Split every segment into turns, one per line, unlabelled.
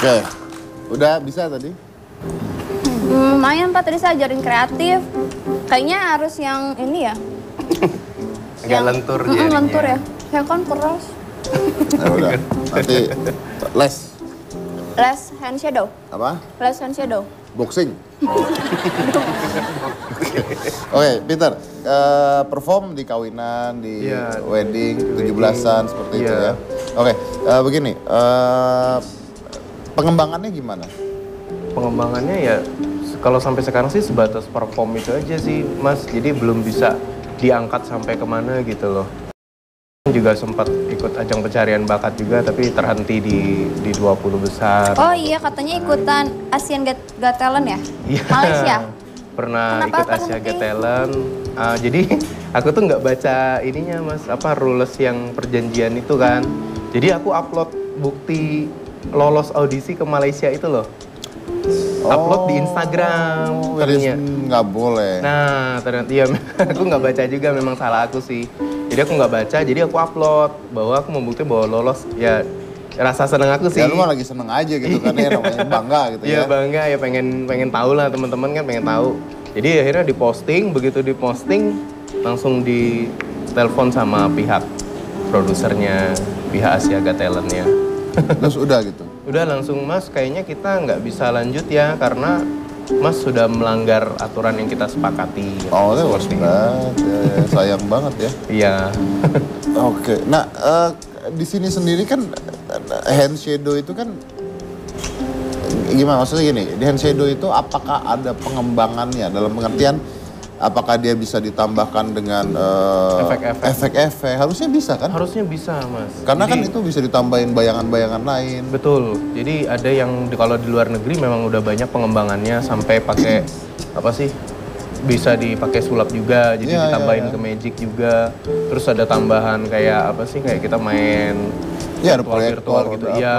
Oke, udah bisa tadi?
Lumayan Pak, tadi saya ajarin kreatif. Kayaknya harus yang ini ya.
Agak lentur jadinya.
Lentur ya. Saya kan keras.
Ya udah, nanti les.
Les hand shadow.
Apa?
Les hand shadow.
Boxing. Oke, Peter, perform di kawinan, di wedding, 17-an seperti itu ya. Oke, begini, pengembangannya gimana?
Pengembangannya ya kalau sampai sekarang sih sebatas perform itu aja sih Mas, jadi belum bisa diangkat sampai kemana gitu loh. Juga sempat ikut ajang pencarian bakat juga tapi terhenti di 20 besar.
Oh iya, katanya ikutan Asian Got Talent ya?
Iya.
Malaysia?
Pernah
Kenapa
ikut Asia Got Talent. Jadi aku tuh nggak baca ininya Mas, apa rules yang perjanjian itu kan. Jadi aku upload bukti lolos audisi ke Malaysia itu loh. Upload di Instagram ternyata.
Nggak boleh.
Nah ternyata iya, aku nggak baca juga, memang salah aku sih. Jadi aku nggak baca, jadi aku upload bahwa aku membuktikan bahwa lolos. Ya rasa seneng aku sih.
Ya lu mah lagi seneng aja gitu kan ya, namanya bangga gitu ya.
Iya bangga ya, pengen tahu lah, teman-teman kan pengen tahu. Jadi akhirnya diposting, begitu diposting langsung ditelepon sama pihak produsernya, pihak Asia Got Talent-nya.
Terus udah gitu?
Udah langsung, Mas kayaknya kita nggak bisa lanjut ya karena Mas sudah melanggar aturan yang kita sepakati.
Oh, itu worst banget. Ya, sayang banget ya.
Iya.
Oke, nah di sini sendiri kan hand shadow itu kan gimana, maksudnya gini, di hand shadow itu apakah ada pengembangannya dalam pengertian apakah dia bisa ditambahkan dengan efek-efek? Harusnya bisa kan?
Harusnya bisa Mas.
Karena jadi, kan itu bisa ditambahin bayangan-bayangan lain.
Betul. Jadi ada yang kalau di luar negeri memang udah banyak pengembangannya sampai pakai apa sih? Bisa dipakai sulap juga, jadi ditambahin ke magic juga. Terus ada tambahan kayak apa sih? Kayak kita main virtual gitu. Iya,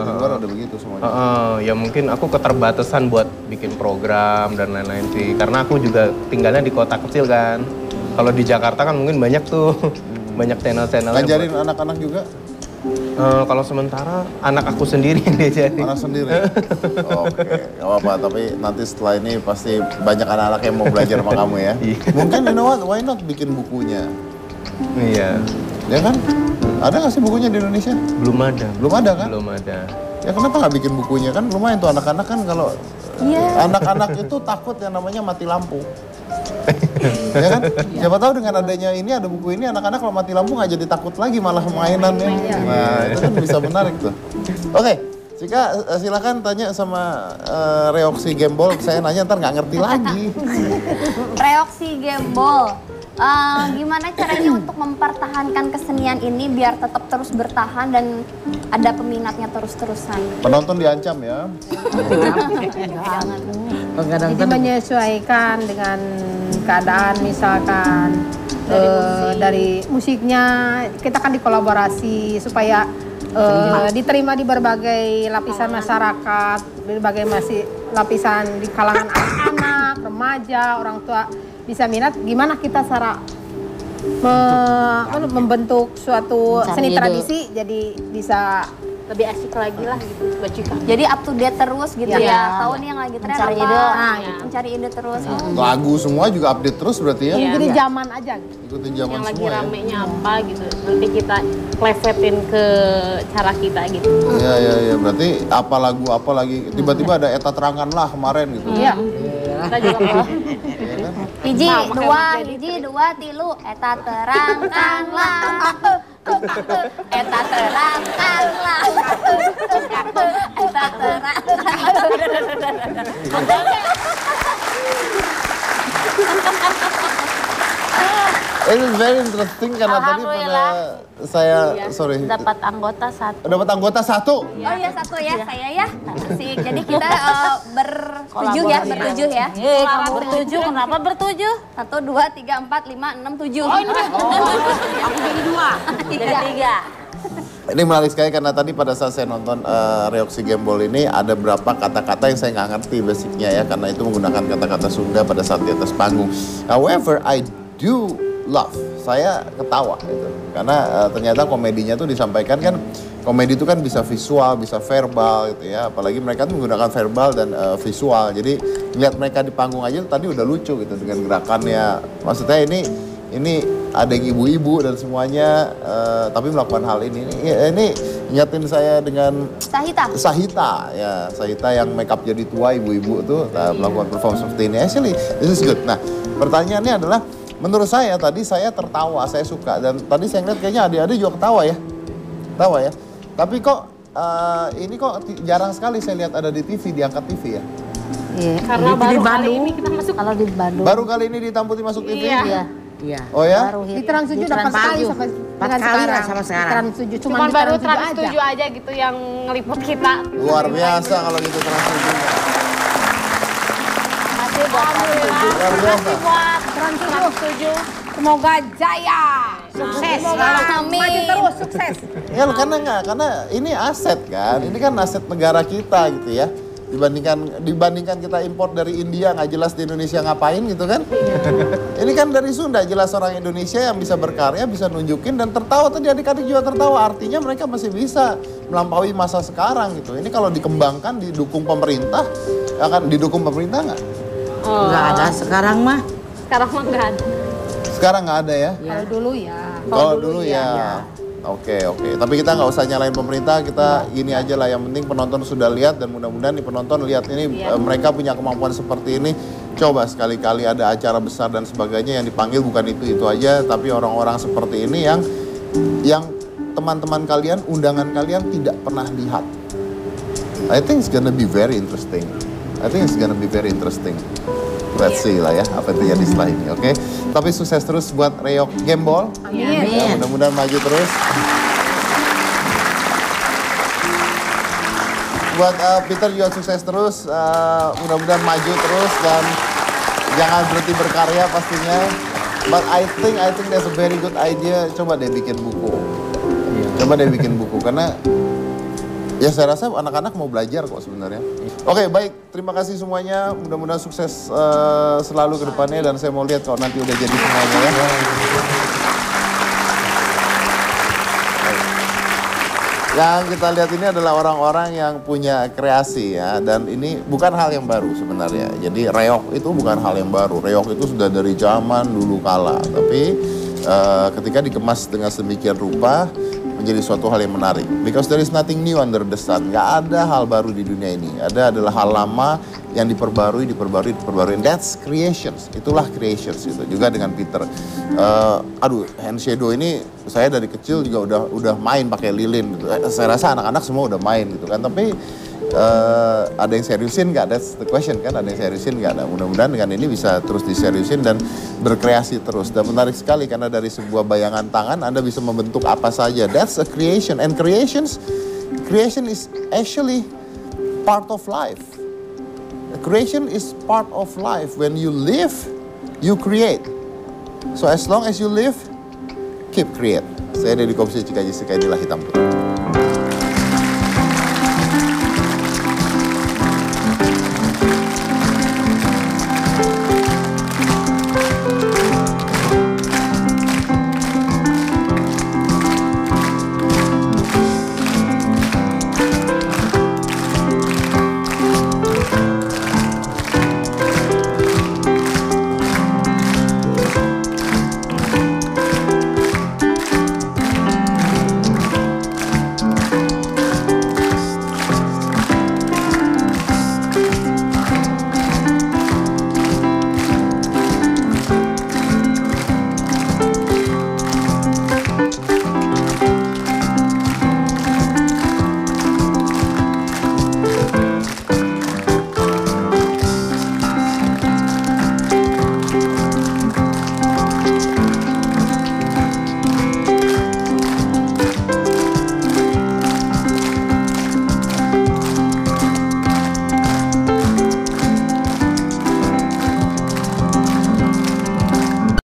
di luar ada begitu semuanya.
Ya mungkin aku keterbatasan buat bikin program dan lain-lain sih. Karena aku juga tinggalnya di kota kecil kan. Kalau di Jakarta kan mungkin banyak tuh, banyak channel-channel.
Ngajarin anak-anak juga?
Kalau sementara anak aku sendiri yang diajarin.
Anak sendiri? Oke, gak apa-apa. Tapi nanti setelah ini pasti banyak anak-anak yang mau belajar sama kamu ya. Mungkin you know what, why not bikin bukunya?
Iya.
Ya kan? Ada nggak sih bukunya di Indonesia?
Belum ada.
Belum ada kan?
Belum ada.
Ya kenapa nggak bikin bukunya? Kan lumayan tuh anak-anak kan kalau anak-anak itu takut yang namanya mati lampu. Ya kan? Siapa tahu dengan adanya ini, ada buku ini, anak-anak kalau mati lampu nggak jadi takut lagi, malah mainannya. Nah itu kan bisa menarik tuh. Oke, Cika silakan tanya sama Reoksi Gembol. Saya nanya ntar nggak ngerti lagi.
Reoksi Gembol. Gimana caranya untuk mempertahankan kesenian ini biar tetap terus bertahan dan ada peminatnya terus-terusan?
Penonton diancam ya?
Jadi menyesuaikan dengan keadaan, misalkan dari musiknya kita kan dikolaborasi supaya diterima di berbagai lapisan masyarakat, berbagai lapisan di kalangan anak-anak, remaja, orang tua bisa minat. Gimana kita cara membentuk suatu seni tradisi jadi bisa
lebih asik lagi lah gitu buat Cika.
Jadi up to date terus gitu ya. Tahu nih yang lagi tren
mencari
apa.
ide.
Mencari ide terus.
Lagu semua juga update terus berarti ya?
Jadi zaman aja gitu.
Ikutin zaman
Yang lagi
semua ya?
ramenya apa gitu. Nanti kita plesetin ke cara kita gitu.
Iya. Berarti apa lagi. Tiba-tiba ada Eta Terangkanlah kemarin gitu.
Iya.
Kita juga
Hiji, dua, tilu, eta terangkanlah. Eta terangkanlah. Eta terangkanlah.
It's very interesting karena tadi pada saya,
dapat anggota satu.
Dapat anggota satu?
Oh iya satu ya, saya ya. Asik. Jadi kita bertujuh ya.
Bertujuh, kenapa bertujuh?
1, 2, 3, 4, 5, 6, 7.
Oh ini aku jadi dua. Jadi tiga.
Ini menarik sekali karena tadi pada saat saya nonton Reoksi Gembol ini ada beberapa kata-kata yang saya nggak ngerti basicnya ya, karena itu menggunakan kata-kata Sunda pada saat di atas panggung. However, I do love, saya ketawa gitu, karena ternyata komedinya tuh disampaikan kan komedi itu kan bisa visual, bisa verbal gitu ya. Apalagi mereka tuh menggunakan verbal dan visual. Jadi lihat mereka di panggung aja tadi udah lucu gitu dengan gerakannya. Maksudnya ini ada yang ibu-ibu dan semuanya tapi melakukan hal ini. Ini ingatin saya dengan Sahita ya, Sahita yang make up jadi tua ibu-ibu tuh melakukan performance seperti ini. Actually, this is good. Nah, pertanyaannya adalah menurut saya tadi saya tertawa, saya suka dan tadi saya ngeliat kayaknya adik-adik juga ketawa ya. Tapi kok ini kok jarang sekali saya lihat ada di TV, diangkat TV ya.
Iya.
Karena baru kali ini kita masuk.
Kalau di Bandung.
Baru kali ini ditamputi masuk TV?
Iya.
Oh ya?
Baru
Di Trans 7 dapat sekali sampai dengan sekarang.
Sama sekarang.
Trans 7 cuma
Cuman
di
baru
Trans 7
Trans 7 aja gitu yang ngeliput kita.
Luar biasa kalau gitu Trans 7.
Masih buat
Luar biasa.
buat Trans 7.
Semoga jaya.
Sukses.
Semoga maju terus, sukses.
Ya karena ini aset kan, ini kan aset negara kita gitu ya. Dibandingkan kita import dari India nggak jelas di Indonesia ngapain gitu kan. Ini kan dari Sunda jelas orang Indonesia yang bisa berkarya, bisa nunjukin dan tertawa tadi adik-adik juga tertawa. Artinya mereka masih bisa melampaui masa sekarang gitu. Ini kalau dikembangkan didukung pemerintah, akan didukung pemerintah nggak?
Nggak ada sekarang mah.
Sekarang mah nggak ada.
Sekarang nggak ada ya?
Kalau dulu ya.
Kalau dulu ya. Oke. Tapi kita nggak usah nyalain pemerintah, kita gini aja lah. Yang penting penonton sudah lihat dan mudah-mudahan nih penonton lihat ini mereka punya kemampuan seperti ini. Coba sekali-kali ada acara besar dan sebagainya yang dipanggil bukan itu aja, tapi orang-orang seperti ini yang teman-teman kalian, undangan kalian tidak pernah lihat. I think it's gonna be very interesting. Let's see lah ya apa itu jadi setelah ini, oke? Tapi sukses terus buat Reok Gameball.
Amin.
Ya, mudah-mudahan maju terus. Buat Peter juga sukses terus, mudah-mudahan maju terus dan jangan berhenti berkarya pastinya. But I think that's a very good idea. Coba deh bikin buku. Karena ya saya rasa anak-anak mau belajar kok sebenarnya. Oke, baik. Terima kasih semuanya. Mudah-mudahan sukses selalu ke depannya dan saya mau lihat kalau nanti udah jadi semuanya ya. Yang kita lihat ini adalah orang-orang yang punya kreasi ya, dan ini bukan hal yang baru sebenarnya. Jadi reok itu bukan hal yang baru. Reok itu sudah dari zaman dulu kala. Tapi ketika dikemas dengan sedemikian rupa menjadi suatu hal yang menarik. Because there is nothing new under the sun. Gak ada hal baru di dunia ini. Ada adalah hal lama yang diperbarui. And that's creations. Itulah creations itu. Juga dengan Peter. Hand shadow ini saya dari kecil juga udah main pakai lilin gitu. Saya rasa anak-anak semua udah main gitu kan. Tapi ada yang seriusin nggak? That's the question kan. Ada yang seriusin nggak? Nah, mudah-mudahan dengan ini bisa terus diseriusin dan berkreasi terus. Dan menarik sekali karena dari sebuah bayangan tangan Anda bisa membentuk apa saja. That's a creation. And creation is actually part of life. Creation is part of life. When you live, you create. So as long as you live, keep create. Saya Deddy Komsi Cikajisika, inilah Hitam Putih.